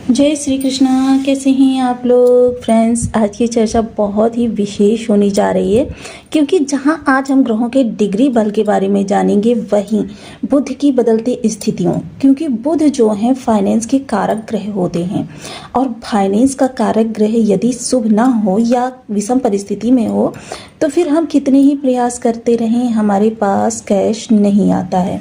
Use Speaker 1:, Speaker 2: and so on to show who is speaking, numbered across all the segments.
Speaker 1: जय श्री कृष्णा। कैसे हैं आप लोग फ्रेंड्स। आज की चर्चा बहुत ही विशेष होने जा रही है, क्योंकि जहां आज हम ग्रहों के डिग्री बल के बारे में जानेंगे, वहीं बुध की बदलती स्थितियों, क्योंकि बुध जो है फाइनेंस के कारक ग्रह होते हैं, और फाइनेंस का कारक ग्रह यदि शुभ ना हो या विषम परिस्थिति में हो तो फिर हम कितने ही प्रयास करते रहें, हमारे पास कैश नहीं आता है।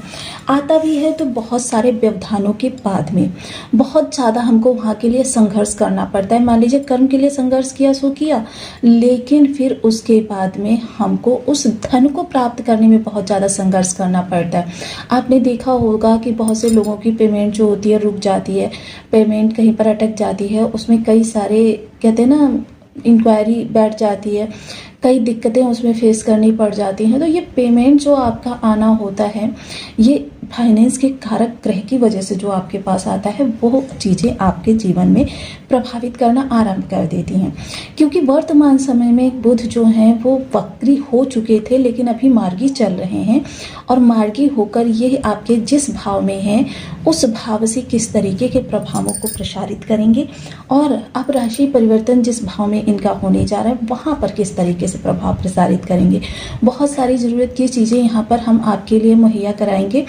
Speaker 1: आता भी है तो बहुत सारे व्यवधानों के बाद में, बहुत ज़्यादा हमको वहाँ के लिए संघर्ष करना पड़ता है। मान लीजिए कर्म के लिए संघर्ष किया सो किया, लेकिन फिर उसके बाद में हमको उस धन को प्राप्त करने में बहुत ज़्यादा संघर्ष करना पड़ता है। आपने देखा होगा कि बहुत से लोगों की पेमेंट जो होती है रुक जाती है, पेमेंट कहीं पर अटक जाती है, उसमें कई सारे कहते हैं ना इंक्वायरी बैठ जाती है, कई दिक्कतें उसमें फेस करनी पड़ जाती हैं। तो ये पेमेंट जो आपका आना होता है, ये फाइनेंस के कारक ग्रह की वजह से जो आपके पास आता है, वो चीज़ें आपके जीवन में प्रभावित करना आरंभ कर देती हैं। क्योंकि वर्तमान समय में बुध जो हैं वो वक्री हो चुके थे, लेकिन अभी मार्गी चल रहे हैं, और मार्गी होकर ये आपके जिस भाव में हैं उस भाव से किस तरीके के प्रभावों को प्रसारित करेंगे, और अब राशि परिवर्तन जिस भाव में इनका होने जा रहा है वहाँ पर किस तरीके से प्रभाव प्रसारित करेंगे। बहुत सारी ज़रूरत की चीज़ें यहाँ पर हम आपके लिए मुहैया कराएंगे,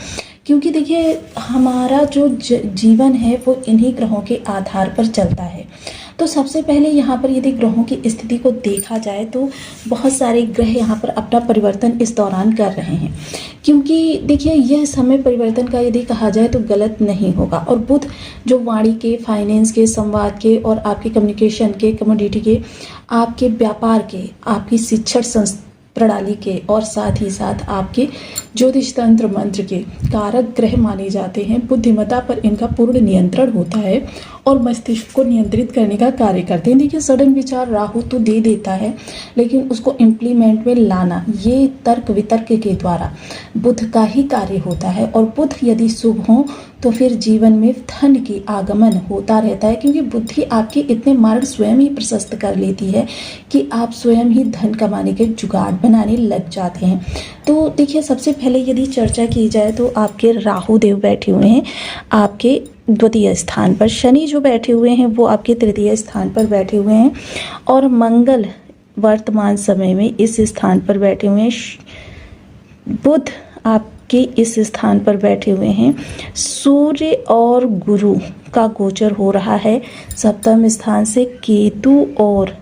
Speaker 1: क्योंकि देखिए हमारा जो जीवन है वो इन्हीं ग्रहों के आधार पर चलता है। तो सबसे पहले यहाँ पर यदि ग्रहों की स्थिति को देखा जाए तो बहुत सारे ग्रह यहाँ पर अपना परिवर्तन इस दौरान कर रहे हैं, क्योंकि देखिए यह समय परिवर्तन का यदि कहा जाए तो गलत नहीं होगा। और बुध जो वाणी के, फाइनेंस के, संवाद के, और आपके कम्युनिकेशन के, कमोडिटी के, आपके व्यापार के, आपकी शिक्षण प्रणाली के, और साथ ही साथ आपके ज्योतिष तंत्र मंत्र के कारक ग्रह माने जाते हैं। बुद्धिमत्ता पर इनका पूर्ण नियंत्रण होता है और मस्तिष्क को नियंत्रित करने का कार्य करते हैं। देखिए सडन विचार राहु तो दे देता है, लेकिन उसको इम्प्लीमेंट में लाना ये तर्क वितर्क के द्वारा बुध का ही कार्य होता है। और बुध यदि शुभ हो तो फिर जीवन में धन की आगमन होता रहता है, क्योंकि बुद्धि आपके इतने मार्ग स्वयं ही प्रशस्त कर लेती है कि आप स्वयं ही धन कमाने के जुगाड़ बनाने लग जाते हैं। तो देखिए सबसे पहले यदि चर्चा की जाए तो आपके राहु देव बैठे हुए हैं आपके द्वितीय स्थान पर, शनि जो बैठे हुए हैं वो आपके तृतीय स्थान पर बैठे हुए हैं, और मंगल वर्तमान समय में इस स्थान पर बैठे हुए हैं। बुध आपके इस स्थान पर बैठे हुए हैं। सूर्य और गुरु का गोचर हो रहा है सप्तम स्थान से। केतु और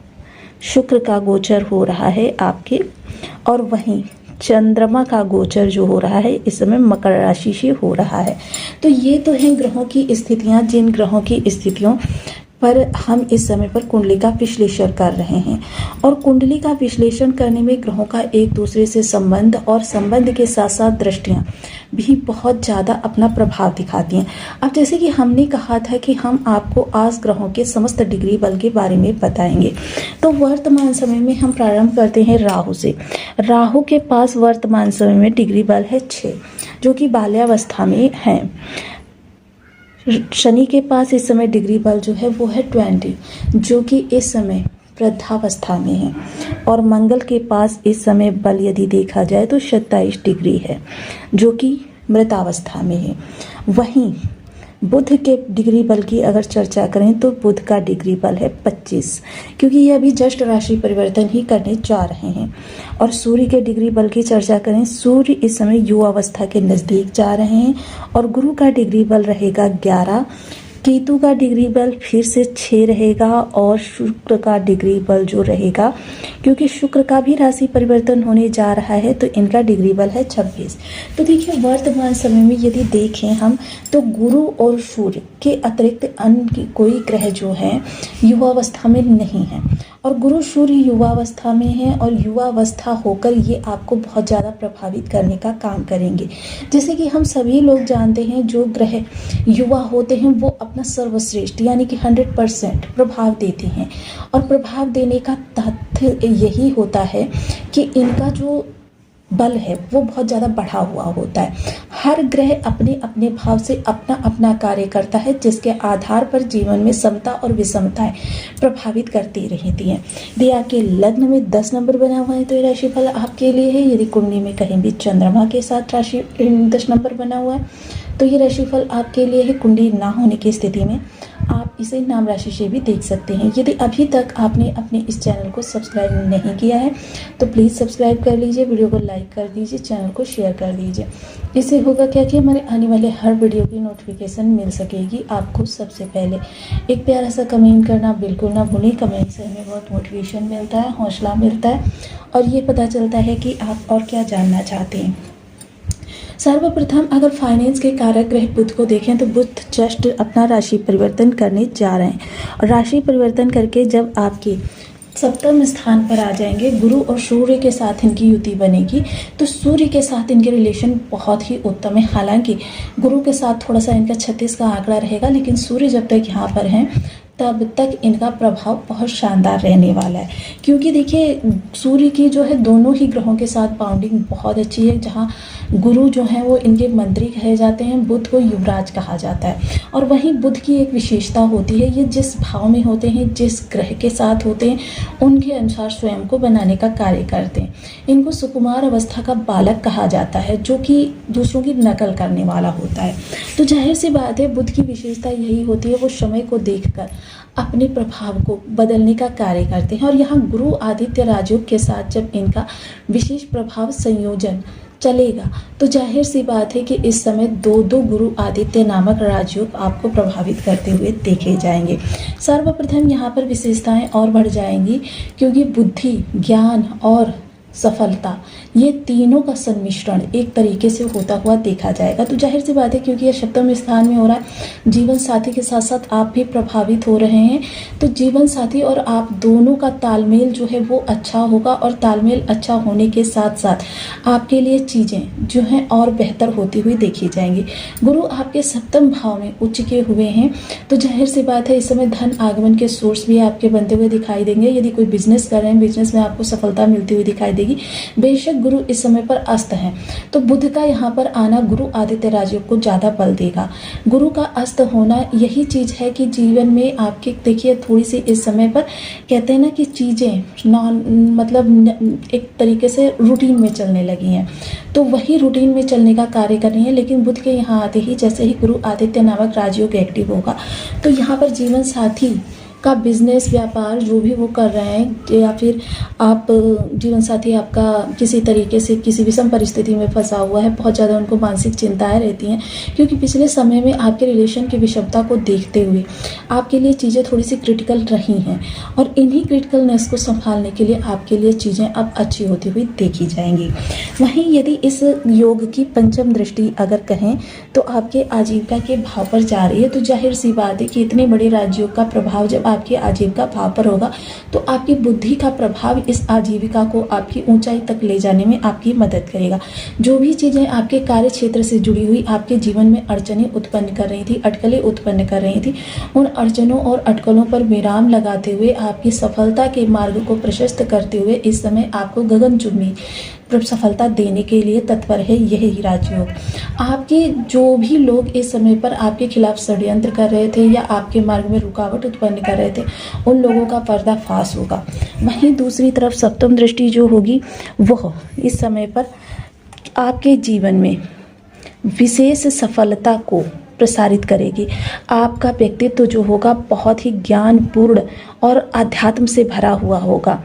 Speaker 1: शुक्र का गोचर हो रहा है आपके, और वहीं चंद्रमा का गोचर जो हो रहा है इस समय मकर राशि से हो रहा है। तो ये तो हैं ग्रहों की स्थितियां, जिन ग्रहों की स्थितियों पर हम इस समय पर कुंडली का विश्लेषण कर रहे हैं। और कुंडली का विश्लेषण करने में ग्रहों का एक दूसरे से संबंध, और संबंध के साथ साथ दृष्टियां भी बहुत ज़्यादा अपना प्रभाव दिखाती हैं। अब जैसे कि हमने कहा था कि हम आपको आज ग्रहों के समस्त डिग्री बल के बारे में बताएंगे, तो वर्तमान समय में हम प्रारंभ करते हैं राहु से। राहु के पास वर्तमान समय में डिग्री बल है 6, जो कि बाल्यावस्था में है। शनि के पास इस समय डिग्री बल जो है वो है 20, जो कि इस समय वृद्धावस्था में है। और मंगल के पास इस समय बल यदि देखा जाए तो 27 डिग्री है, जो कि मृतावस्था में है। वहीं बुध के डिग्री बल की अगर चर्चा करें तो बुध का डिग्री बल है 25, क्योंकि ये अभी जस्ट राशि परिवर्तन ही करने जा रहे हैं। और सूर्य के डिग्री बल की चर्चा करें, सूर्य इस समय युवावस्था के नज़दीक जा रहे हैं, और गुरु का डिग्री बल रहेगा 11, केतु का डिग्री बल फिर से 6 रहेगा, और शुक्र का डिग्री बल जो रहेगा, क्योंकि शुक्र का भी राशि परिवर्तन होने जा रहा है, तो इनका डिग्री बल है 26। तो देखिए वर्तमान समय में यदि देखें हम तो गुरु और सूर्य के अतिरिक्त अन्य कोई ग्रह जो है युवावस्था में नहीं है, और गुरु सूर्य युवावस्था में है, और युवावस्था होकर ये आपको बहुत ज़्यादा प्रभावित करने का काम करेंगे। जैसे कि हम सभी लोग जानते हैं जो ग्रह युवा होते हैं वो अपना सर्वश्रेष्ठ यानी कि 100% प्रभाव देते हैं, और प्रभाव देने का तथ्य यही होता है कि इनका जो बल है वो बहुत ज़्यादा बढ़ा हुआ होता है। हर ग्रह अपने अपने भाव से अपना अपना कार्य करता है, जिसके आधार पर जीवन में समता और विषमताएं प्रभावित करती रहती हैं। यदि आपके लग्न में 10 नंबर बना हुआ है तो ये राशिफल आपके लिए है। यदि कुंडली में कहीं भी चंद्रमा के साथ राशि 10 नंबर बना हुआ है तो ये राशिफल आपके लिए है। कुंडली ना होने की स्थिति में आप इसे नाम राशि से भी देख सकते हैं। यदि अभी तक आपने अपने इस चैनल को सब्सक्राइब नहीं किया है तो प्लीज़ सब्सक्राइब कर लीजिए, वीडियो को लाइक कर दीजिए, चैनल को शेयर कर दीजिए। इससे होगा क्या कि हमारे आने वाले हर वीडियो की नोटिफिकेशन मिल सकेगी आपको सबसे पहले। एक प्यारा सा कमेंट करना बिल्कुल ना भूलें, कमेंट से हमें बहुत मोटिवेशन मिलता है, हौसला मिलता है और ये पता चलता है कि आप और क्या जानना चाहते हैं। सर्वप्रथम अगर फाइनेंस के कारक ग्रह बुध को देखें तो बुध जस्ट अपना राशि परिवर्तन करने जा रहे हैं और राशि परिवर्तन करके जब आपके सप्तम स्थान पर आ जाएंगे, गुरु और सूर्य के साथ इनकी युति बनेगी तो सूर्य के साथ इनके रिलेशन बहुत ही उत्तम है। हालांकि गुरु के साथ थोड़ा सा इनका 36 का आंकड़ा रहेगा, लेकिन सूर्य जब तक यहाँ पर हैं तब तक इनका प्रभाव बहुत शानदार रहने वाला है। क्योंकि देखिए सूर्य की जो है दोनों ही ग्रहों के साथ बाउंडिंग बहुत अच्छी है। जहाँ गुरु जो हैं वो इनके मंत्री कहे जाते हैं, बुध को युवराज कहा जाता है। और वहीं बुध की एक विशेषता होती है, ये जिस भाव में होते हैं, जिस ग्रह के साथ होते हैं, उनके अनुसार स्वयं को बनाने का कार्य करते हैं। इनको सुकुमार अवस्था का बालक कहा जाता है, जो कि दूसरों की नकल करने वाला होता है। तो जाहिर सी बात है बुध की विशेषता यही होती है, वो समय को देखकर अपने प्रभाव को बदलने का कार्य करते हैं। और यहाँ गुरु आदित्य राजयोग के साथ जब इनका विशेष प्रभाव संयोजन चलेगा तो जाहिर सी बात है कि इस समय दो गुरु आदित्य नामक राजयोग आपको प्रभावित करते हुए देखे जाएंगे। सर्वप्रथम यहाँ पर विशेषताएं और बढ़ जाएंगी, क्योंकि बुद्धि, ज्ञान और सफलता, ये तीनों का सम्मिश्रण एक तरीके से होता हुआ देखा जाएगा। तो जाहिर सी बात है क्योंकि यह सप्तम स्थान में हो रहा है, जीवन साथी के साथ साथ आप भी प्रभावित हो रहे हैं। तो जीवन साथी और आप दोनों का तालमेल जो है वो अच्छा होगा और तालमेल अच्छा होने के साथ साथ आपके लिए चीज़ें जो हैं और बेहतर होती हुई देखी जाएंगी। गुरु आपके सप्तम भाव में उच्च के हुए हैं तो जाहिर सी बात है इस समय धन आगमन के सोर्स भी आपके बनते हुए दिखाई देंगे। यदि कोई बिजनेस कर रहे हैं, बिजनेस में आपको सफलता मिलती हुई दिखाई देगी। बेशक गुरु इस समय पर अस्त हैं तो बुध का यहाँ पर आना गुरु आदित्य राजयोग को ज़्यादा बल देगा। गुरु का अस्त होना यही चीज़ है कि जीवन में आपके देखिए थोड़ी सी इस समय पर कहते हैं ना कि चीज़ें मतलब एक तरीके से रूटीन में चलने लगी हैं, तो वही रूटीन में चलने का कार्य कर रही है। लेकिन बुध के यहाँ आते ही जैसे ही गुरु आदित्य नामक राजयोग एक्टिव होगा तो यहाँ पर जीवन साथी का बिजनेस, व्यापार जो भी वो कर रहे हैं, या फिर आप जीवन साथी आपका किसी तरीके से किसी विषम परिस्थिति में फंसा हुआ है, बहुत ज़्यादा उनको मानसिक चिंताएं रहती हैं, क्योंकि पिछले समय में आपके रिलेशन की विषमता को देखते हुए आपके लिए चीज़ें थोड़ी सी क्रिटिकल रही हैं और इन्हीं क्रिटिकलनेस को संभालने के लिए आपके लिए चीज़ें अब अच्छी होती हुई देखी जाएंगी। वहीं यदि इस योग की पंचम दृष्टि अगर कहें तो आपके आजीविका के भाव पर जा रही है, तो जाहिर सी बात है कि इतने बड़े राजयोग का प्रभाव जब आपकी आजीविका भाव पर होगा तो आपकी बुद्धि का प्रभाव इस आजीविका को आपकी ऊंचाई तक ले जाने में आपकी मदद करेगा। जो भी चीज़ें आपके कार्य क्षेत्र से जुड़ी हुई आपके जीवन में अड़चनें उत्पन्न कर रही थी, अटकलें उत्पन्न कर रही थी, उन अड़चनों और अटकलों पर विराम लगाते हुए आपकी सफलता के मार्ग को प्रशस्त करते हुए इस समय आपको गगनचुंबी सफलता देने के लिए तत्पर है यही राजयोग। आपके जो भी लोग इस समय पर आपके खिलाफ षड्यंत्र कर रहे थे या आपके मार्ग में रुकावट उत्पन्न कर रहे थे, उन लोगों का पर्दाफाश होगा। वहीं दूसरी तरफ सप्तम दृष्टि जो होगी वह इस समय पर आपके जीवन में विशेष सफलता को प्रसारित करेगी। आपका व्यक्तित्व जो होगा बहुत ही ज्ञानपूर्ण और आध्यात्म से भरा हुआ होगा।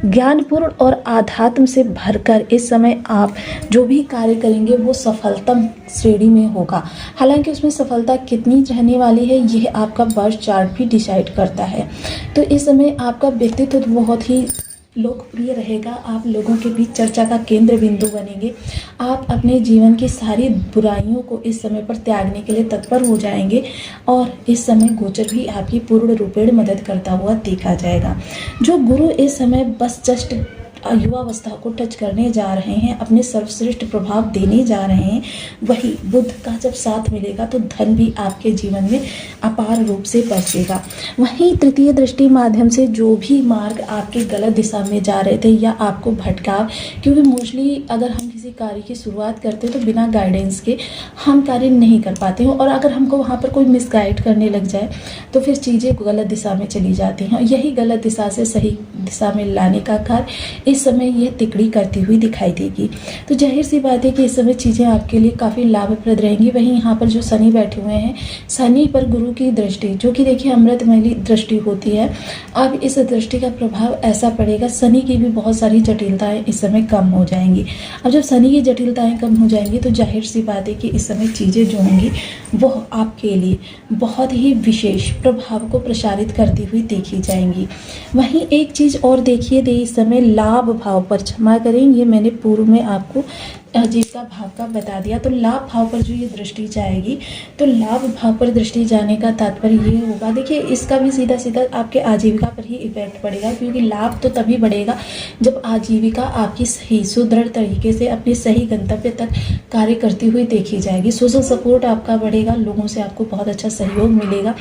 Speaker 1: ज्ञानपूर्ण और आध्यात्म से भरकर इस समय आप जो भी कार्य करेंगे वो सफलतम श्रेणी में होगा। हालांकि उसमें सफलता कितनी रहने वाली है यह आपका बर्थ चार्ट भी डिसाइड करता है। तो इस समय आपका व्यक्तित्व बहुत ही लोकप्रिय रहेगा, आप लोगों के बीच चर्चा का केंद्र बिंदु बनेंगे। आप अपने जीवन की सारी बुराइयों को इस समय पर त्यागने के लिए तत्पर हो जाएंगे और इस समय गोचर भी आपकी पूर्ण रूपेण मदद करता हुआ देखा जाएगा। जो गुरु इस समय बस जस्ट युवावस्था को टच करने जा रहे हैं, अपने सर्वश्रेष्ठ प्रभाव देने जा रहे हैं, वही बुध का जब साथ मिलेगा तो धन भी आपके जीवन में अपार रूप से बरसेगा। वहीं तृतीय दृष्टि माध्यम से जो भी मार्ग आपके गलत दिशा में जा रहे थे या आपको भटकाव, क्योंकि मोस्टली अगर हम किसी कार्य की शुरुआत करते हैं तो बिना गाइडेंस के हम कार्य नहीं कर पाते हैं, और अगर हमको वहाँ पर कोई मिसगाइड करने लग जाए तो फिर चीज़ें गलत दिशा में चली जाती हैं। यही गलत दिशा से सही दिशा में लाने का कार्य इस समय यह तिकड़ी करती हुई दिखाई देगी। तो जाहिर सी बात है कि इस समय चीज़ें आपके लिए काफ़ी लाभप्रद रहेंगी। वहीं यहाँ पर जो शनि बैठे हुए हैं, शनि पर गुरु की दृष्टि, जो कि देखिए अमृतमयी दृष्टि होती है। अब इस दृष्टि का प्रभाव ऐसा पड़ेगा, शनि की भी बहुत सारी जटिलताएं इस समय कम हो जाएंगी। अब जब शनि की जटिलताएं कम हो जाएंगी तो जाहिर सी बात है कि इस समय चीज़ें जो होंगी वो आपके लिए बहुत ही विशेष प्रभाव को प्रसारित करती हुई देखी जाएंगी। वहीं एक चीज़ और देखिए दे इस समय लाभ भाव पर, क्षमा करें ये मैंने पूर्व में आपको आजीविका भाव का बता दिया। तो लाभ भाव पर जो ये दृष्टि जाएगी, तो लाभ भाव पर दृष्टि जाने का तात्पर्य ये होगा, देखिए इसका भी सीधा सीधा आपके आजीविका पर ही इफेक्ट पड़ेगा, क्योंकि लाभ तो तभी बढ़ेगा जब आजीविका आपकी सही सुदृढ़ तरीके से अपने सही गंतव्य तक कार्य करती हुई देखी जाएगी। सोशल सपोर्ट आपका बढ़ेगा, लोगों से आपको बहुत अच्छा सहयोग मिलेगा,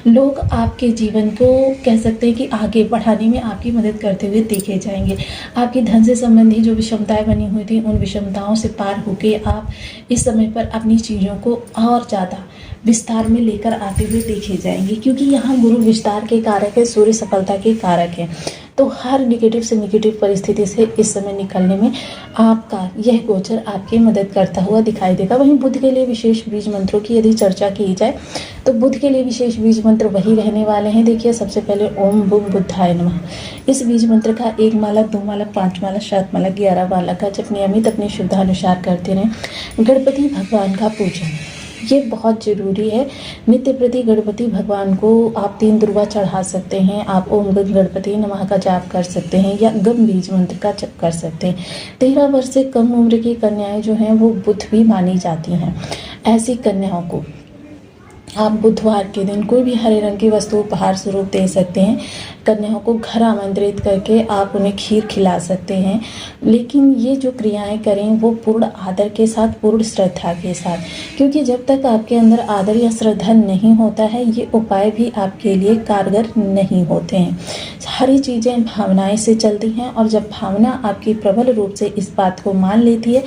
Speaker 1: लोग आपके जीवन को कह सकते हैं कि आगे बढ़ाने में आपकी मदद करते हुए देखे जाएंगे। आपकी धन से संबंधी जो विषमताएं बनी हुई थी, उन विषमताओं से पार होके आप इस समय पर अपनी चीज़ों को और ज़्यादा विस्तार में लेकर आते हुए देखे जाएंगे, क्योंकि यहाँ गुरु विस्तार के कारक है, सूर्य सफलता के कारक है। तो हर निगेटिव से निगेटिव परिस्थिति से इस समय निकलने में आपका यह गोचर आपकी मदद करता हुआ दिखाई देगा। वहीं बुध के लिए विशेष बीज मंत्रों की यदि चर्चा की जाए तो बुध के लिए विशेष बीज मंत्र वही रहने वाले हैं। देखिए सबसे पहले ओम बुम बुद्धाय नमः, इस बीज मंत्र का 1 माला 2 माला 5 माला 7 माला 11 माला का जब नियमित अपनी शुद्धा अनुसार करते रहें। गणपति भगवान का पूजन ये बहुत ज़रूरी है। नित्य प्रति गणपति भगवान को आप 3 दुर्वा चढ़ा सकते हैं, आप ओम गण गणपति नमः का जाप कर सकते हैं या गम बीज मंत्र का जप कर सकते हैं। 13 वर्ष से कम उम्र की कन्याएं जो हैं वो बुध भी मानी जाती हैं। ऐसी कन्याओं को आप बुधवार के दिन कोई भी हरे रंग की वस्तु उपहार स्वरूप दे सकते हैं। कन्याओं को घर आमंत्रित करके आप उन्हें खीर खिला सकते हैं, लेकिन ये जो क्रियाएं करें वो पूर्ण आदर के साथ, पूर्ण श्रद्धा के साथ, क्योंकि जब तक आपके अंदर आदर या श्रद्धा नहीं होता है ये उपाय भी आपके लिए कारगर नहीं होते हैं। सारी चीज़ें भावनाएं से चलती हैं, और जब भावना आपकी प्रबल रूप से इस बात को मान लेती है